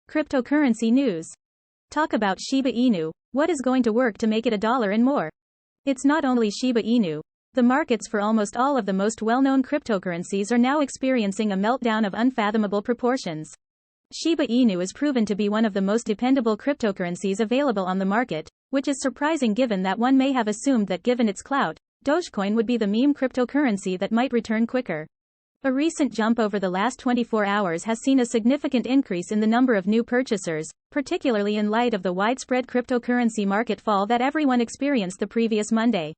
Cryptocurrency news. Talk about Shiba Inu. What is going to work to make it $1 and more? It's not only Shiba Inu. The markets for almost all of the most well-known cryptocurrencies are now experiencing a meltdown of unfathomable proportions. Shiba Inu is proven to be one of the most dependable cryptocurrencies available on the market, which is surprising given that one may have assumed that given its clout, Dogecoin would be the meme cryptocurrency that might return quicker. A recent jump over the last 24 hours has seen a significant increase in the number of new purchasers, particularly in light of the widespread cryptocurrency market fall that everyone experienced the previous Monday.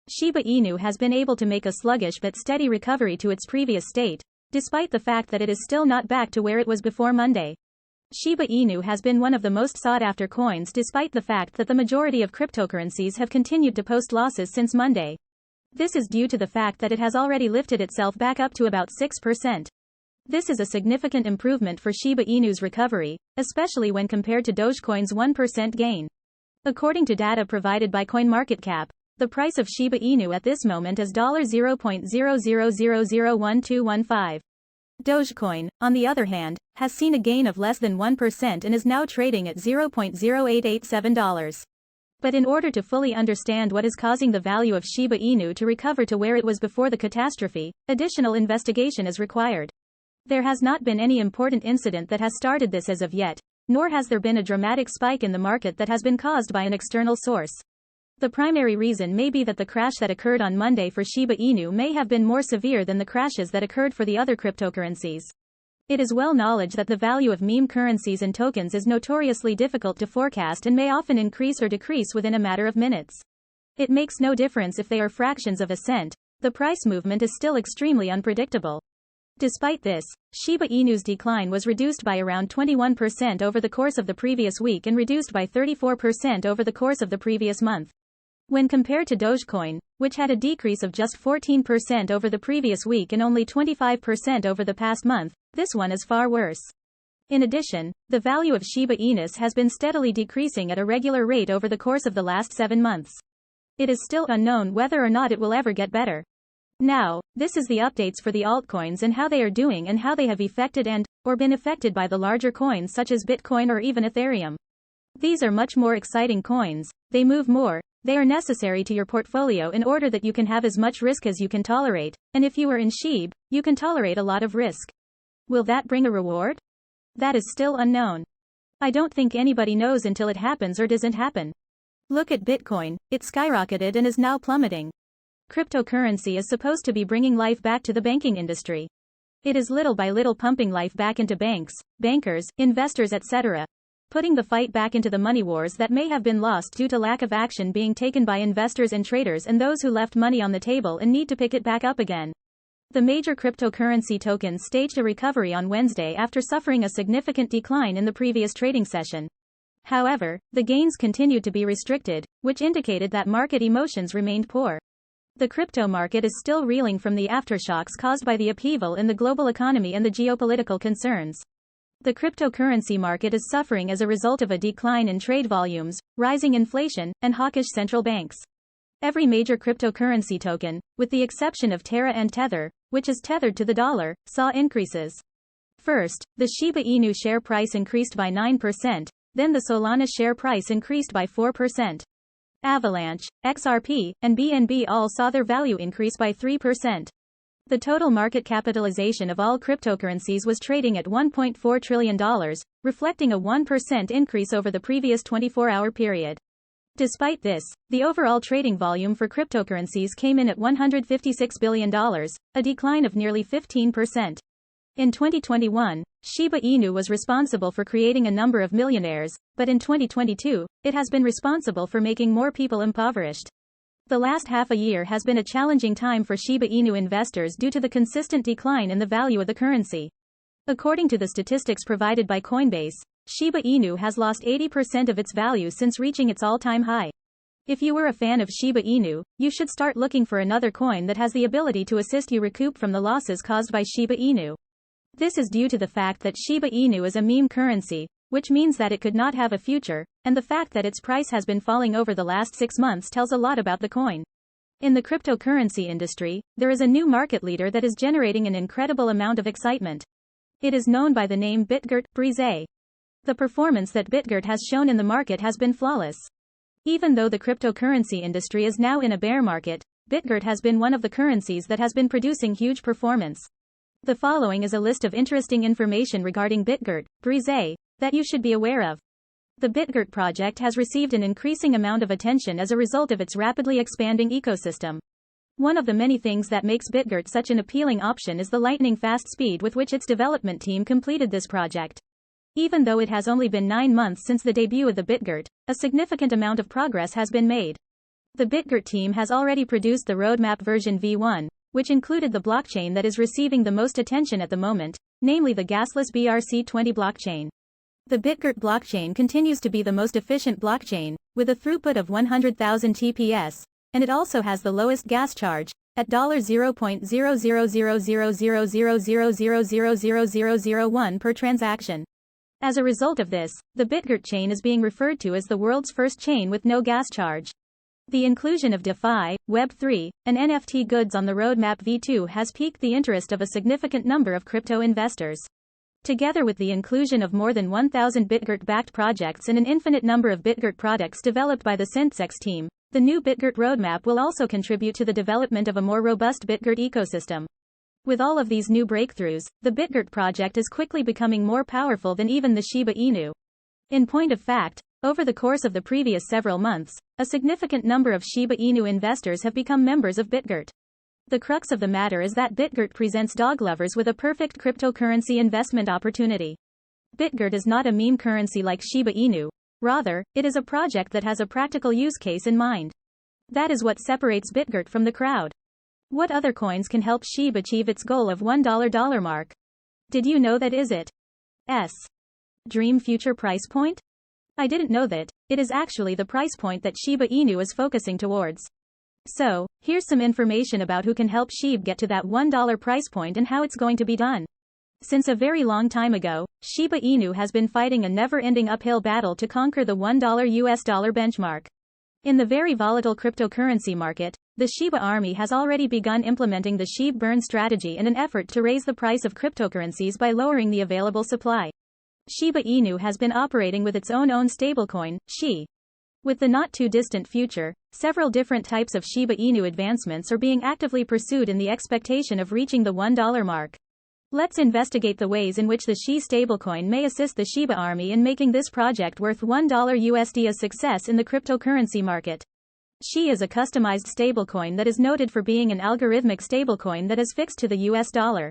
Shiba Inu has been able to make a sluggish but steady recovery to its previous state, despite the fact that it is still not back to where it was before Monday. Shiba Inu has been one of the most sought-after coins despite the fact that the majority of cryptocurrencies have continued to post losses since Monday. This is due to the fact that it has already lifted itself back up to about 6%. This is a significant improvement for Shiba Inu's recovery, especially when compared to Dogecoin's 1% gain. According to data provided by CoinMarketCap, the price of Shiba Inu at this moment is $0.00001215. Dogecoin, on the other hand, has seen a gain of less than 1% and is now trading at $0.0887. But in order to fully understand what is causing the value of Shiba Inu to recover to where it was before the catastrophe, additional investigation is required. There has not been any important incident that has started this as of yet, nor has there been a dramatic spike in the market that has been caused by an external source. The primary reason may be that the crash that occurred on Monday for Shiba Inu may have been more severe than the crashes that occurred for the other cryptocurrencies. It is well known that the value of meme currencies and tokens is notoriously difficult to forecast and may often increase or decrease within a matter of minutes. It makes no difference if they are fractions of a cent, the price movement is still extremely unpredictable. Despite this, Shiba Inu's decline was reduced by around 21% over the course of the previous week and reduced by 34% over the course of the previous month. When compared to Dogecoin, which had a decrease of just 14% over the previous week and only 25% over the past month, this one is far worse. In addition, the value of Shiba Inu has been steadily decreasing at a regular rate over the course of the last 7 months. It is still unknown whether or not it will ever get better. Now, this is the updates for the altcoins and how they are doing and how they have affected or been affected by the larger coins such as Bitcoin or even Ethereum. These are much more exciting coins, they move more, they are necessary to your portfolio in order that you can have as much risk as you can tolerate, and if you are in SHIB, you can tolerate a lot of risk. Will that bring a reward? That is still unknown. I don't think anybody knows until it happens or doesn't happen. Look at Bitcoin, it skyrocketed and is now plummeting. Cryptocurrency is supposed to be bringing life back to the banking industry. It is little by little pumping life back into banks, bankers, investors, etc. Putting the fight back into the money wars that may have been lost due to lack of action being taken by investors and traders and those who left money on the table and need to pick it back up again. The major cryptocurrency tokens staged a recovery on Wednesday after suffering a significant decline in the previous trading session. However, the gains continued to be restricted, which indicated that market emotions remained poor. The crypto market is still reeling from the aftershocks caused by the upheaval in the global economy and the geopolitical concerns. The cryptocurrency market is suffering as a result of a decline in trade volumes, rising inflation, and hawkish central banks. Every major cryptocurrency token, with the exception of Terra and Tether, which is tethered to the dollar, saw increases. First, the Shiba Inu share price increased by 9%, then the Solana share price increased by 4%. Avalanche, XRP, and BNB all saw their value increase by 3%. The total market capitalization of all cryptocurrencies was trading at $1.4 trillion, reflecting a 1% increase over the previous 24-hour period. Despite this, the overall trading volume for cryptocurrencies came in at $156 billion, a decline of nearly 15%. In 2021, Shiba Inu was responsible for creating a number of millionaires, but in 2022, it has been responsible for making more people impoverished. The last half a year has been a challenging time for Shiba Inu investors due to the consistent decline in the value of the currency. According to the statistics provided by Coinbase, Shiba Inu has lost 80% of its value since reaching its all-time high. If you were a fan of Shiba Inu, you should start looking for another coin that has the ability to assist you recoup from the losses caused by Shiba Inu. This is due to the fact that Shiba Inu is a meme currency, which means that it could not have a future, and the fact that its price has been falling over the last 6 months tells a lot about the coin. In the cryptocurrency industry, there is a new market leader that is generating an incredible amount of excitement. It is known by the name BitGert Breeze. The performance that Bitgert has shown in the market has been flawless. Even though the cryptocurrency industry is now in a bear market, Bitgert has been one of the currencies that has been producing huge performance. The following is a list of interesting information regarding Bitgert, Brise, that you should be aware of. The Bitgert project has received an increasing amount of attention as a result of its rapidly expanding ecosystem. One of the many things that makes Bitgert such an appealing option is the lightning-fast speed with which its development team completed this project. Even though it has only been 9 months since the debut of the Bitgert, a significant amount of progress has been made. The Bitgert team has already produced the roadmap version V1, which included the blockchain that is receiving the most attention at the moment, namely the gasless BRC20 blockchain. The Bitgert blockchain continues to be the most efficient blockchain, with a throughput of 100,000 TPS, and it also has the lowest gas charge, at $0.000000000001 per transaction. As a result of this, the Bitgert chain is being referred to as the world's first chain with no gas charge. The inclusion of DeFi, Web3, and NFT goods on the roadmap V2 has piqued the interest of a significant number of crypto investors. Together with the inclusion of more than 1,000 Bitgert-backed projects and an infinite number of Bitgert products developed by the Synthsex team, the new Bitgert roadmap will also contribute to the development of a more robust Bitgert ecosystem. With all of these new breakthroughs, the Bitgert project is quickly becoming more powerful than even the Shiba Inu. In point of fact, over the course of the previous several months, a significant number of Shiba Inu investors have become members of Bitgert. The crux of the matter is that Bitgert presents dog lovers with a perfect cryptocurrency investment opportunity. Bitgert is not a meme currency like Shiba Inu. Rather, it is a project that has a practical use case in mind. That is what separates Bitgert from the crowd. What other coins can help SHIB achieve its goal of $1 mark? Did you know that is its dream future price point? I didn't know that. It is actually the price point that Shiba Inu is focusing towards. So, here's some information about who can help SHIB get to that $1 price point and how it's going to be done. Since a very long time ago, Shiba Inu has been fighting a never-ending uphill battle to conquer the $1 benchmark. In the very volatile cryptocurrency market, the Shiba army has already begun implementing the SHIB burn strategy in an effort to raise the price of cryptocurrencies by lowering the available supply. Shiba Inu has been operating with its own stablecoin, SHI. With the not-too-distant future, several different types of Shiba Inu advancements are being actively pursued in the expectation of reaching the $1 mark. Let's investigate the ways in which the SHI stablecoin may assist the Shiba army in making this project worth $1 a success in the cryptocurrency market. SHI is a customized stablecoin that is noted for being an algorithmic stablecoin that is fixed to the US dollar.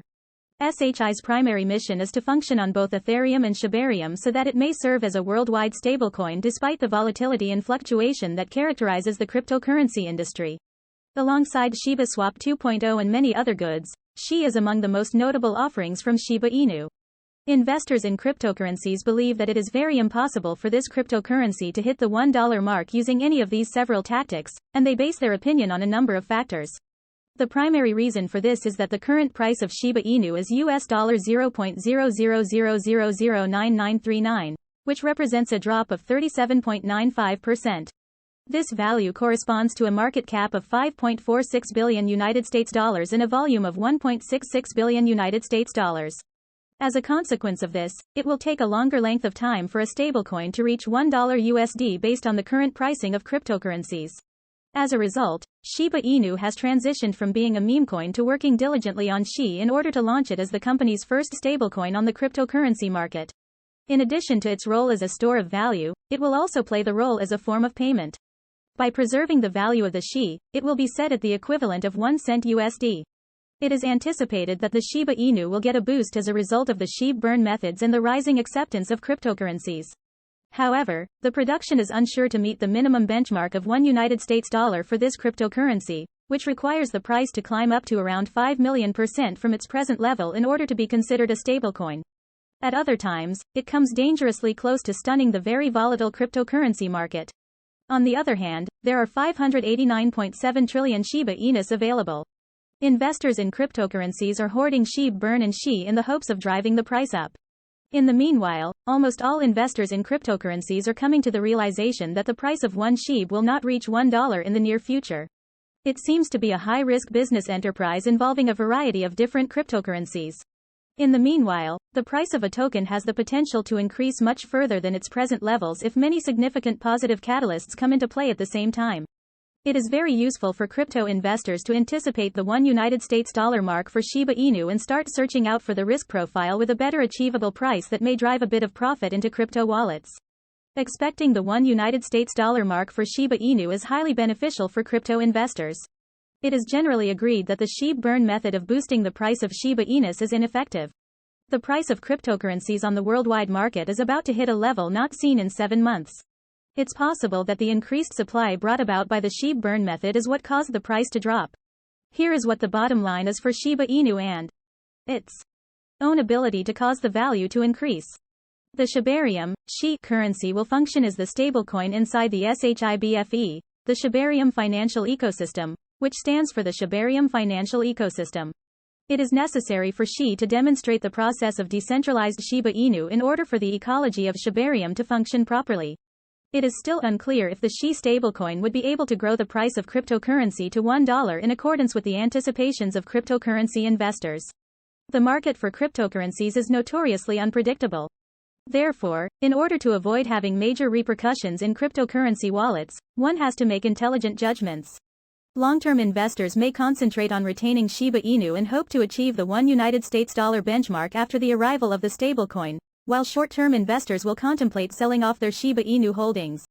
SHI's primary mission is to function on both Ethereum and Shibarium so that it may serve as a worldwide stablecoin despite the volatility and fluctuation that characterizes the cryptocurrency industry. Alongside Shiba Swap 2.0 and many other goods, SHI is among the most notable offerings from Shiba Inu. Investors in cryptocurrencies believe that it is very impossible for this cryptocurrency to hit the $1 mark using any of these several tactics, and they base their opinion on a number of factors. The primary reason for this is that the current price of Shiba Inu is US $0.0000009939, which represents a drop of 37.95%. This value corresponds to a market cap of $5.46 billion United States dollars and a volume of $1.66 billion United States dollars. As a consequence of this, it will take a longer length of time for a stablecoin to reach $1 based on the current pricing of cryptocurrencies. As a result, Shiba Inu has transitioned from being a meme coin to working diligently on SHI in order to launch it as the company's first stablecoin on the cryptocurrency market. In addition to its role as a store of value, it will also play the role as a form of payment. By preserving the value of the SHI, it will be set at the equivalent of 1 cent USD. It is anticipated that the Shiba Inu will get a boost as a result of the SHIB burn methods and the rising acceptance of cryptocurrencies. However, the production is unsure to meet the minimum benchmark of $1 United States dollar for this cryptocurrency, which requires the price to climb up to around 5 million% from its present level in order to be considered a stablecoin. At other times, it comes dangerously close to stunning the very volatile cryptocurrency market. On the other hand, there are 589.7 trillion Shiba Inus available. Investors in cryptocurrencies are hoarding SHIB burn and SHI in the hopes of driving the price up. In the meanwhile, almost all investors in cryptocurrencies are coming to the realization that the price of one SHIB will not reach $1 in the near future. It seems to be a high-risk business enterprise involving a variety of different cryptocurrencies. In the meanwhile, the price of a token has the potential to increase much further than its present levels if many significant positive catalysts come into play at the same time. It is very useful for crypto investors to anticipate the $1 mark for Shiba Inu and start searching out for the risk profile with a better achievable price that may drive a bit of profit into crypto wallets. Expecting the $1 mark for Shiba Inu is highly beneficial for crypto investors. It is generally agreed that the SHIB burn method of boosting the price of Shiba Inus is ineffective. The price of cryptocurrencies on the worldwide market is about to hit a level not seen in 7 months. It's possible that the increased supply brought about by the SHIB burn method is what caused the price to drop. Here is what the bottom line is for Shiba Inu and its own ability to cause the value to increase. The Shibarium, SHI currency will function as the stablecoin inside the SHIBFE, the Shibarium financial ecosystem, which stands for the Shibarium Financial Ecosystem. It is necessary for SHI to demonstrate the process of decentralized Shiba Inu in order for the ecology of Shibarium to function properly. It is still unclear if the SHI stablecoin would be able to grow the price of cryptocurrency to $1 in accordance with the anticipations of cryptocurrency investors. The market for cryptocurrencies is notoriously unpredictable. Therefore, in order to avoid having major repercussions in cryptocurrency wallets, one has to make intelligent judgments. Long-term investors may concentrate on retaining Shiba Inu and hope to achieve the $1 benchmark after the arrival of the stablecoin, while short-term investors will contemplate selling off their Shiba Inu holdings.